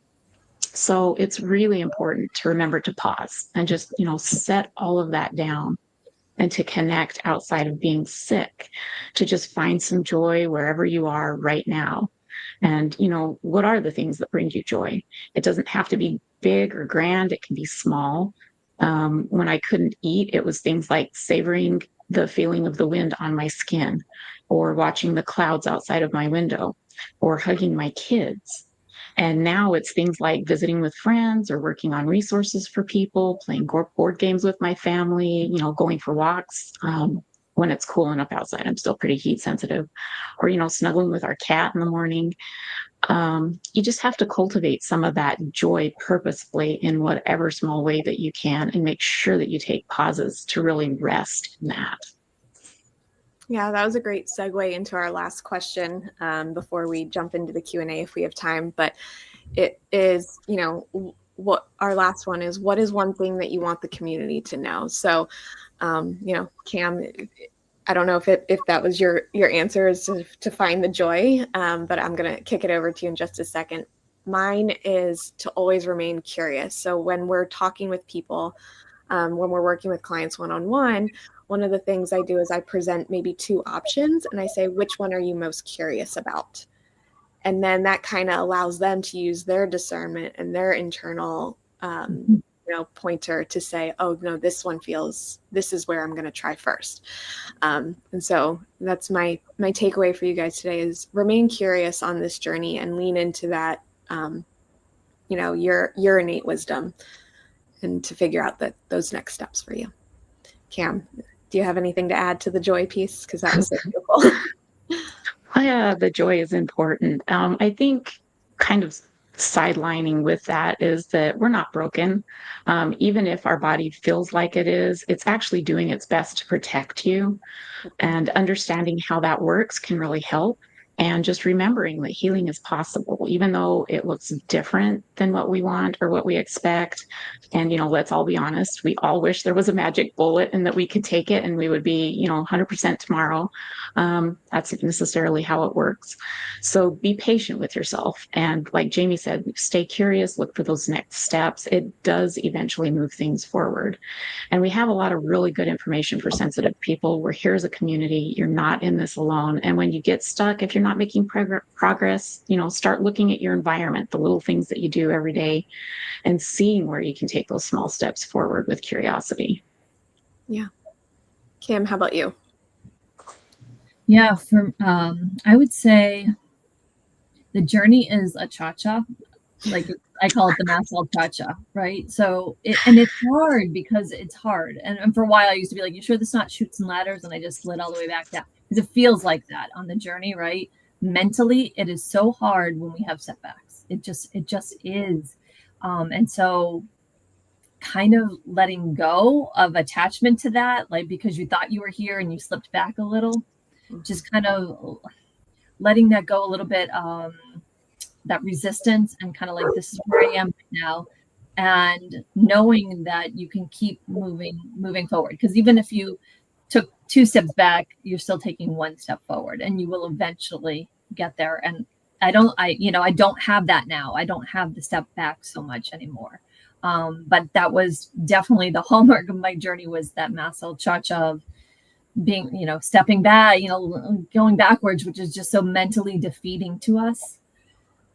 So it's really important to remember to pause and just, set all of that down, and to connect outside of being sick, to just find some joy wherever you are right now. And, what are the things that bring you joy? It doesn't have to be big or grand. It can be small. When I couldn't eat, it was things like savoring the feeling of the wind on my skin, or watching the clouds outside of my window, or hugging my kids. And now it's things like visiting with friends, or working on resources for people, playing board games with my family, going for walks when it's cool enough outside. I'm still pretty heat sensitive. Or, snuggling with our cat in the morning. You just have to cultivate some of that joy purposefully in whatever small way that you can, and make sure that you take pauses to really rest in that. Yeah, that was a great segue into our last question before we jump into the Q&A if we have time. But it is, what our last one is, what is one thing that you want the community to know? So, Cam, I don't know if that was your answer, is to find the joy, but I'm going to kick it over to you in just a second. Mine is to always remain curious. So when we're talking with people, when we're working with clients one-on-one, one of the things I do is I present maybe 2 options and I say, which one are you most curious about? And then that kind of allows them to use their discernment and their internal, pointer to say, oh, no, this is where I'm going to try first. And so that's my takeaway for you guys today is remain curious on this journey and lean into that, your innate wisdom, and to figure out those next steps for you. Cam, do you have anything to add to the joy piece? Because that was so beautiful. Yeah, the joy is important. I think kind of sidelining with that is that we're not broken. Even if our body feels like it is, it's actually doing its best to protect you. And understanding how that works can really help. And just remembering that healing is possible, even though it looks different than than what we want or what we expect. And, let's all be honest, we all wish there was a magic bullet and that we could take it and we would be, 100% tomorrow. That's not necessarily how it works. So be patient with yourself. And like Jamie said, stay curious, look for those next steps. It does eventually move things forward. And we have a lot of really good information for sensitive people. We're here as a community. You're not in this alone. And when you get stuck, if you're not making progress, start looking at your environment, the little things that you do every day, and seeing where you can take those small steps forward with curiosity. Yeah. Kim, how about you? Yeah, I would say the journey is a cha-cha. Like I call it the Mast Cell cha-cha, right? So it's hard because it's hard. And for a while I used to be like, you sure this is not chutes and ladders? And I just slid all the way back down. Because it feels like that on the journey, right? Mentally, it is so hard when we have setbacks. It just is. And so kind of letting go of attachment to that, like because you thought you were here and you slipped back a little, just kind of letting that go a little bit, that resistance, and kind of like, this is where I am right now, and knowing that you can keep moving forward. Because even if you took 2 steps back, you're still taking 1 step forward, and you will eventually get there. And I don't have that now. I don't have the step back so much anymore. But that was definitely the hallmark of my journey, was that Mast Cell cha-cha of being, stepping back, going backwards, which is just so mentally defeating to us.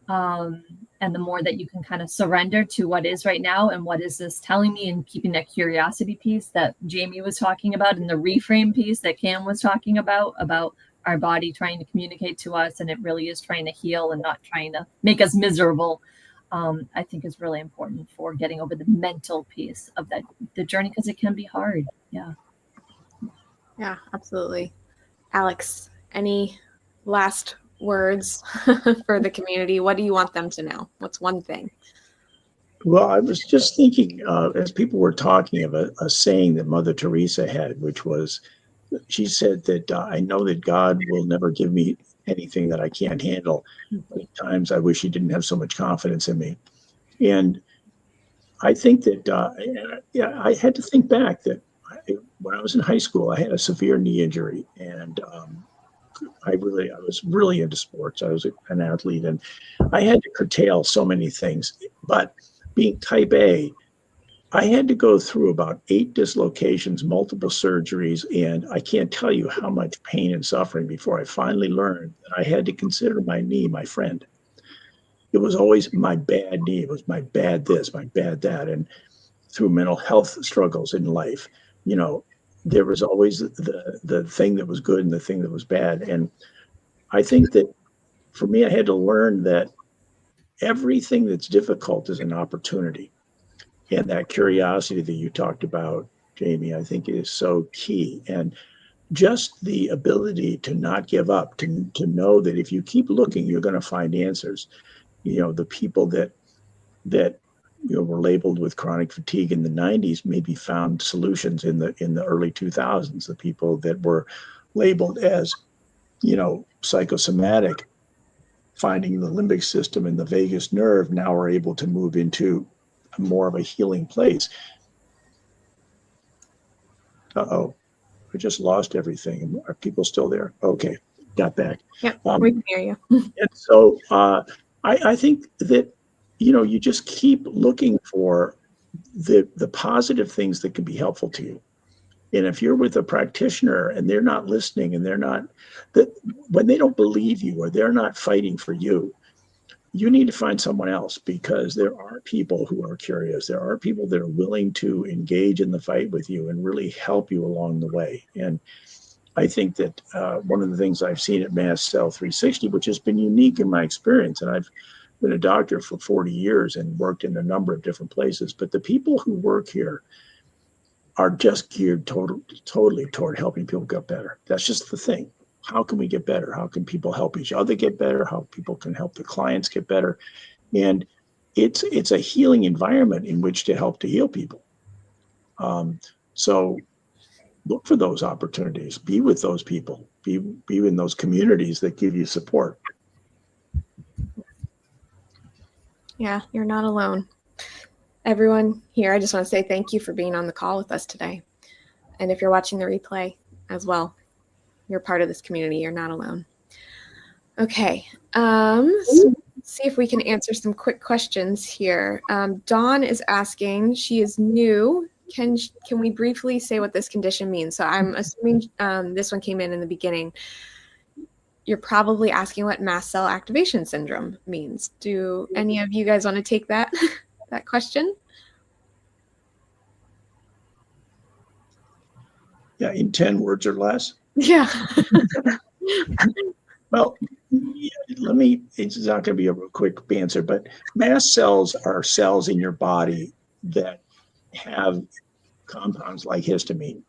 And the more that you can kind of surrender to what is right now and what is this telling me, and keeping that curiosity piece that Jamie was talking about, and the reframe piece that Cam was talking about our body trying to communicate to us, and it really is trying to heal and not trying to make us miserable, I think is really important for getting over the mental piece of the journey, because it can be hard. Yeah, absolutely. Alex, any last words for the community? What do you want them to know? What's one thing? Well, I was just thinking, as people were talking, of a saying that Mother Teresa had, which was, she said that I know that God will never give me anything that I can't handle. Many times I wish he didn't have so much confidence in me. And I think that, I had to think back that when I was in high school, I had a severe knee injury, and I was really into sports. I was an athlete, and I had to curtail so many things. But being type A, I had to go through about 8 dislocations, multiple surgeries, and I can't tell you how much pain and suffering before I finally learned that I had to consider my knee my friend. It was always my bad knee. It was my bad this, my bad that. And through mental health struggles in life, there was always the thing that was good and the thing that was bad. And I think that for me, I had to learn that everything that's difficult is an opportunity. And that curiosity that you talked about, Jamie, I think is so key. And just the ability to not give up, to know that if you keep looking, you're going to find answers. The people that were labeled with chronic fatigue in the 90s maybe found solutions in the early 2000s. The people that were labeled as, psychosomatic, finding the limbic system and the vagus nerve, now are able to move into more of a healing place. Uh-oh, I just lost everything. Are people still there? Okay, got back. Yeah, we can hear you. And so I think that, you just keep looking for the positive things that can be helpful to you. And if you're with a practitioner and they're not listening, and when they don't believe you, or they're not fighting for you, you need to find someone else, because there are people who are curious. There are people that are willing to engage in the fight with you and really help you along the way. And I think that one of the things I've seen at Mast Cell 360, which has been unique in my experience, and I've been a doctor for 40 years and worked in a number of different places, but the people who work here are just geared totally toward helping people get better. That's just the thing. How can we get better? How can people help each other get better? How people can help the clients get better? And it's a healing environment in which to help to heal people. So look for those opportunities. Be with those people. Be in those communities that give you support. Yeah, you're not alone. Everyone here, I just want to say thank you for being on the call with us today. And if you're watching the replay as well, you're part of this community. You're not alone. Okay. So let's see if we can answer some quick questions here. Dawn is asking, she is new. Can we briefly say what this condition means? So I'm assuming this one came in the beginning. You're probably asking what mast cell activation syndrome means. Do any of you guys want to take that question? Yeah, in 10 words or less. Yeah. Well, yeah, it's not going to be a real quick answer, but mast cells are cells in your body that have compounds like histamine.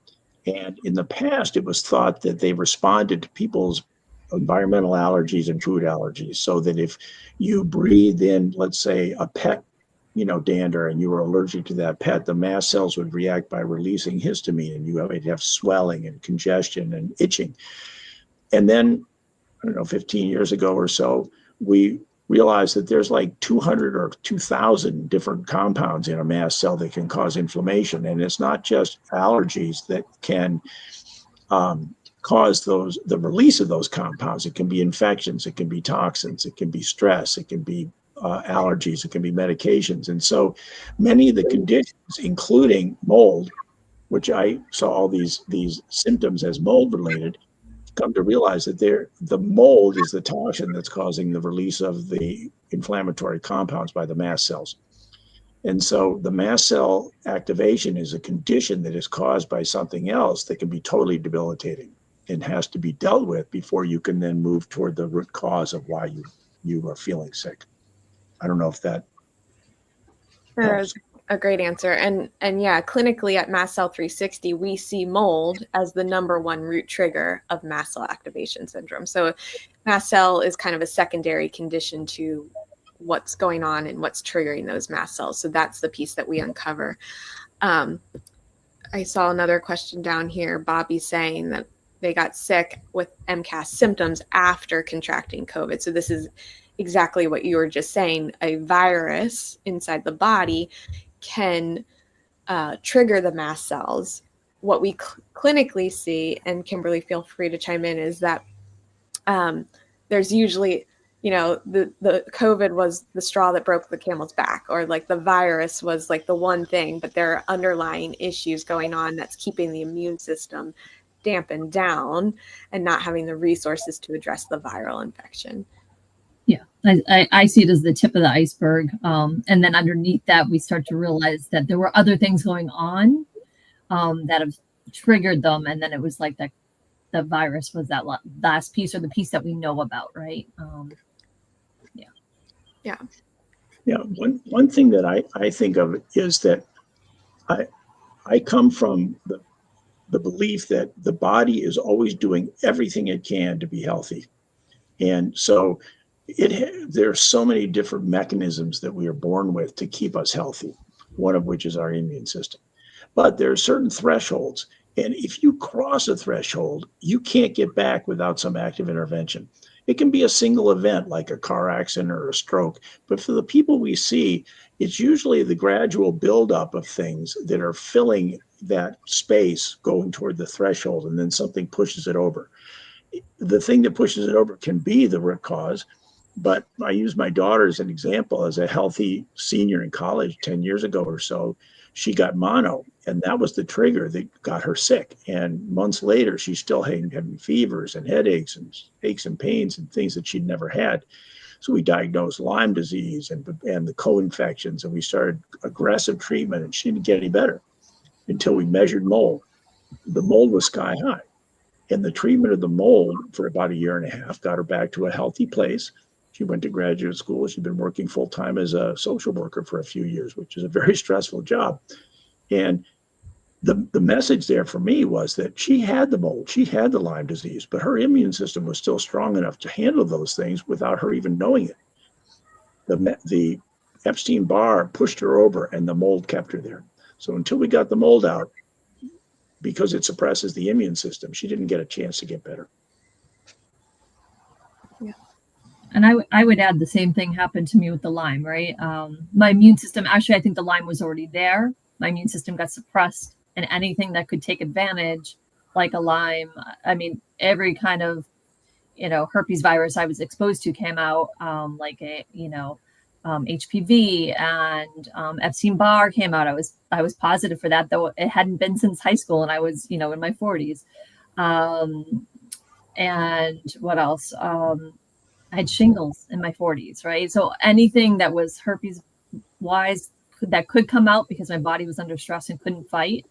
And in the past, it was thought that they responded to people's environmental allergies and food allergies. So that if you breathe in, let's say, a pet, dander, and you were allergic to that pet, the mast cells would react by releasing histamine, and you would have swelling and congestion and itching. And then, I don't know, 15 years ago or so, we realized that there's like 200 or 2,000 different compounds in a mast cell that can cause inflammation. And it's not just allergies that can cause the release of those compounds. It can be infections, it can be toxins, it can be stress, it can be allergies, it can be medications. And so many of the conditions, including mold, which I saw all these symptoms as mold related, come to realize that the mold is the toxin that's causing the release of the inflammatory compounds by the mast cells. And so the mast cell activation is a condition that is caused by something else that can be totally debilitating and has to be dealt with before you can then move toward the root cause of why you are feeling sick. I don't know if that helps. A great answer. And yeah, clinically at Mast Cell 360, we see mold as the #1 root trigger of mast cell activation syndrome. So mast cell is kind of a secondary condition to what's going on and what's triggering those mast cells. So that's the piece that we uncover. I saw another question down here, Bobby saying that they got sick with MCAS symptoms after contracting COVID. So this is exactly what you were just saying. A virus inside the body can trigger the mast cells. What we clinically see, and Kimberly, feel free to chime in, is that there's usually, the COVID was the straw that broke the camel's back, or like the virus was like the one thing, but there are underlying issues going on that's keeping the immune system dampened down and not having the resources to address the viral infection. Yeah, I see it as the tip of the iceberg. And then underneath that, we start to realize that there were other things going on that have triggered them. And then it was like the virus was that last piece, or the piece that we know about, right? Yeah. One thing that I think of is that I come from the belief that the body is always doing everything it can to be healthy. And so there are so many different mechanisms that we are born with to keep us healthy, one of which is our immune system. But there are certain thresholds. And if you cross a threshold, you can't get back without some active intervention. It can be a single event like a car accident or a stroke. But for the people we see, it's usually the gradual buildup of things that are filling that space going toward the threshold, and then something pushes it over. The thing that pushes it over can be the root cause, but I use my daughter as an example. As a healthy senior in college 10 years ago or so, she got mono, and that was the trigger that got her sick. And months later, she's still having fevers and headaches and aches and pains and things that she'd never had. So we diagnosed Lyme disease and the co-infections, and we started aggressive treatment, and she didn't get any better until we measured mold. The mold was sky high. And the treatment of the mold for about 1.5 years got her back to a healthy place. She went to graduate school. She'd been working full-time as a social worker for a few years, which is a very stressful job. And the message there for me was that she had the mold, she had the Lyme disease, but her immune system was still strong enough to handle those things without her even knowing it. The Epstein-Barr pushed her over, and the mold kept her there. So until we got the mold out, because it suppresses the immune system, she didn't get a chance to get better. Yeah. And I would add the same thing happened to me with the Lyme, right? My immune system, actually, I think the Lyme was already there. My immune system got suppressed, and anything that could take advantage, like a Lyme, I mean, every kind of, herpes virus I was exposed to came out, like HPV and Epstein-Barr came out. I was positive for that, though it hadn't been since high school, and I was, in my 40s. And what else? I had shingles in my 40s, right? So anything that was herpes wise that could come out because my body was under stress and couldn't fight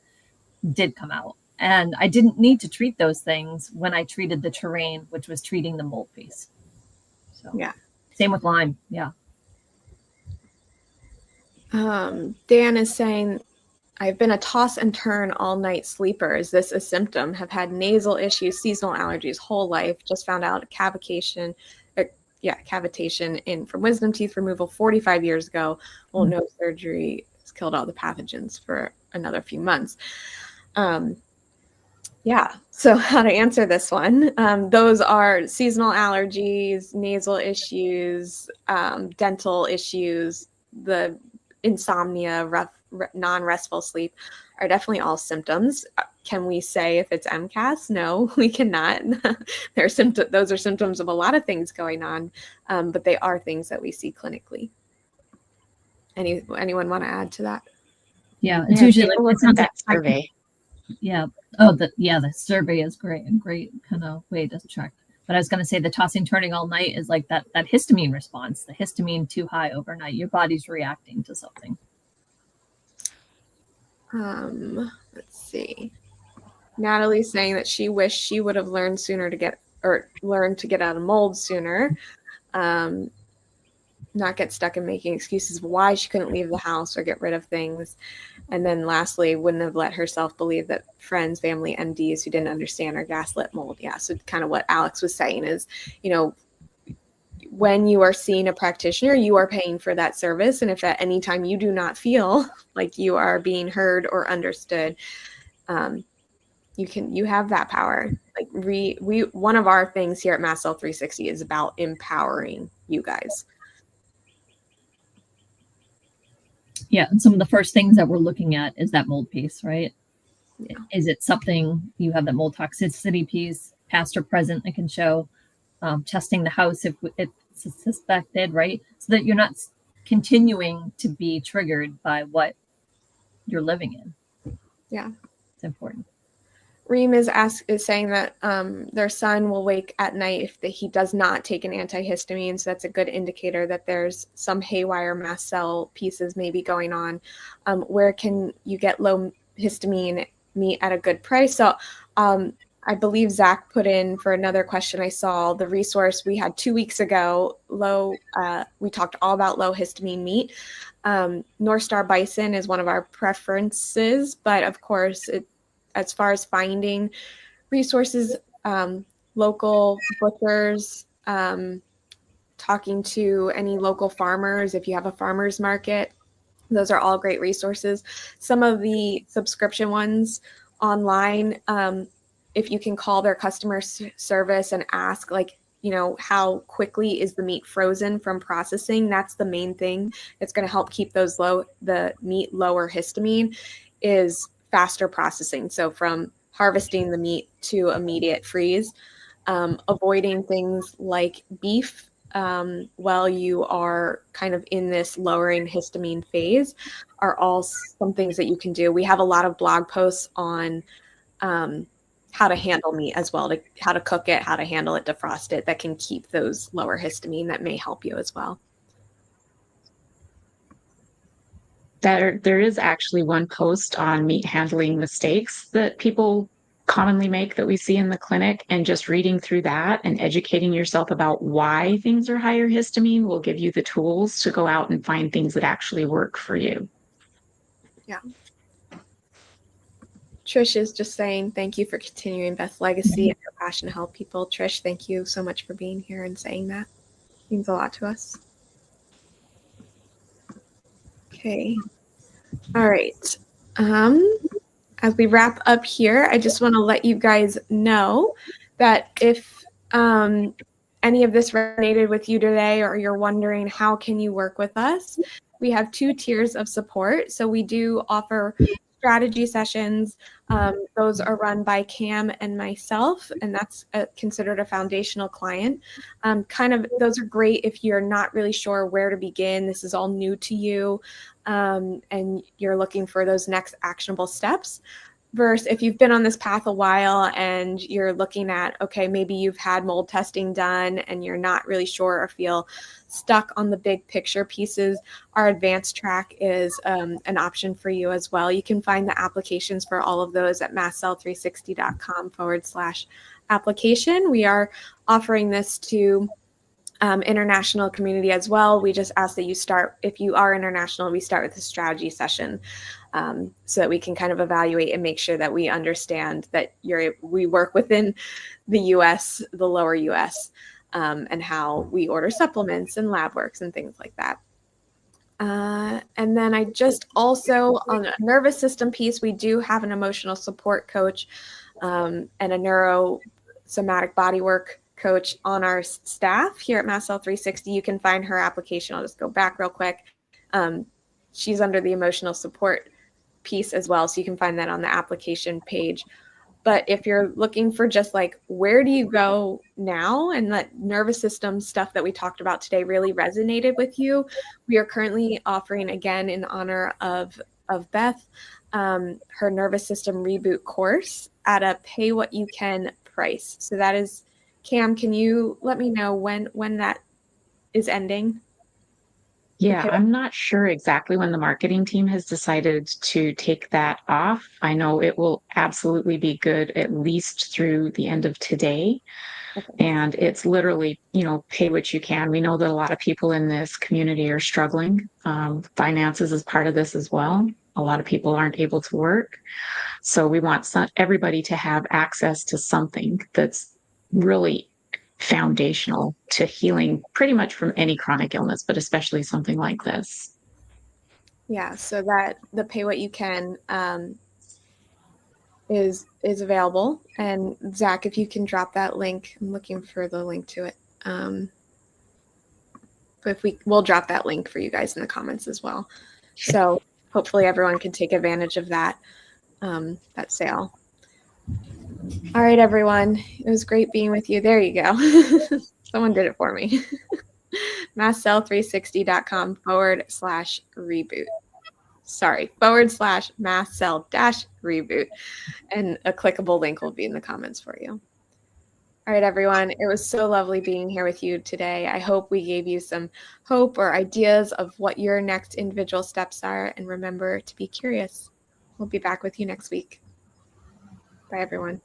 did come out. And I didn't need to treat those things when I treated the terrain, which was treating the mold piece. So Yeah. Same with Lyme. Yeah. Dan is saying, I've been a toss and turn all night sleeper. Is this a symptom? Have had nasal issues, seasonal allergies, whole life. Just found out cavitation in from wisdom teeth removal 45 years ago. Well, no surgery has killed all the pathogens for another few months. So how to answer this one? Those are seasonal allergies, nasal issues, dental issues, the insomnia, non-restful sleep are definitely all symptoms. Can we say if it's MCAS? No, we cannot. Those are symptoms of a lot of things going on, but they are things that we see clinically. Anyone want to add to that? Yeah, it's usually like look at that survey. Yeah. Oh, the survey is great. A great kind of way to check. But I was going to say the tossing, turning all night is like that histamine response. The histamine too high overnight. Your body's reacting to something. Let's see. Natalie's saying that she wished she would have learned to get out of mold sooner. Not get stuck in making excuses of why she couldn't leave the house or get rid of things. And then lastly, wouldn't have let herself believe that friends, family, MDs who didn't understand or gaslit mold. Yeah. So kind of what Alex was saying is, when you are seeing a practitioner, you are paying for that service. And if at any time you do not feel like you are being heard or understood, you have that power. Like one of our things here at Mast Cell 360 is about empowering you guys. Yeah, and some of the first things that we're looking at is that mold piece, right? Yeah. Is it something you have that mold toxicity piece, past or present, that can show? Testing the house if it's suspected, right? So that you're not continuing to be triggered by what you're living in. Yeah, it's important. Reem is saying that their son will wake at night if he does not take an antihistamine. So that's a good indicator that there's some haywire mast cell pieces maybe going on. Where can you get low histamine meat at a good price? So I believe Zach put in for another question. I saw the resource we had 2 weeks ago. We talked all about low histamine meat. North Star bison is one of our preferences, but of course as far as finding resources, local butchers, talking to any local farmers, if you have a farmer's market, those are all great resources. Some of the subscription ones online, if you can call their customer service and ask, how quickly is the meat frozen from processing? That's the main thing that's going to help keep the meat lower histamine is faster processing. So from harvesting the meat to immediate freeze, avoiding things like beef while you are kind of in this lowering histamine phase are all some things that you can do. We have a lot of blog posts on how to handle meat as well, how to cook it, how to handle it, defrost it, that can keep those lower histamine that may help you as well. There is actually one post on meat handling mistakes that people commonly make that we see in the clinic, and just reading through that and educating yourself about why things are higher histamine will give you the tools to go out and find things that actually work for you. Yeah. Trish is just saying thank you for continuing Beth's legacy and her passion to help people. Trish, thank you so much for being here and saying that. It means a lot to us. Okay. All right. As we wrap up here, I just want to let you guys know that if any of this resonated with you today, or you're wondering how can you work with us, we have 2 tiers of support. So we do offer strategy sessions. Those are run by Cam and myself, and that's considered a foundational client. Those are great if you're not really sure where to begin. This is all new to you, and you're looking for those next actionable steps. Versus if you've been on this path a while and you're looking at, okay, maybe you've had mold testing done and you're not really sure or feel stuck on the big picture pieces, our advanced track is an option for you as well. You can find the applications for all of those at mastcell360.com/application. We are offering this to international community as well. We just ask that you start, if you are international, we start with a strategy session so that we can kind of evaluate and make sure that we understand that we work within the US, the lower US, and how we order supplements and lab works and things like that. And then I just also, on a nervous system piece, we do have an emotional support coach and a neurosomatic bodywork coach on our staff here at Mast Cell 360. You can find her application. I'll just go back real quick. She's under the emotional support piece as well, so you can find that on the application page. But if you're looking for just like, where do you go now, and that nervous system stuff that we talked about today really resonated with you, we are currently offering, again, in honor of Beth, her nervous system reboot course at a pay what you can price. So that is, Cam, can you let me know when that is ending? Yeah, I'm not sure exactly when the marketing team has decided to take that off. I know it will absolutely be good at least through the end of today. Okay. And it's literally, pay what you can. We know that a lot of people in this community are struggling. Finances is part of this as well. A lot of people aren't able to work. So we want everybody to have access to something that's really foundational to healing pretty much from any chronic illness, but especially something like this. Yeah, so that the pay what you can is available. And Zach, if you can drop that link, I'm looking for the link to it. But we'll drop that link for you guys in the comments as well. So hopefully everyone can take advantage of that sale. All right, everyone. It was great being with you. There you go. Someone did it for me. mastcell360.com/reboot. Sorry, /mastcell-reboot. And a clickable link will be in the comments for you. All right, everyone. It was so lovely being here with you today. I hope we gave you some hope or ideas of what your next individual steps are. And remember to be curious. We'll be back with you next week. Bye, everyone.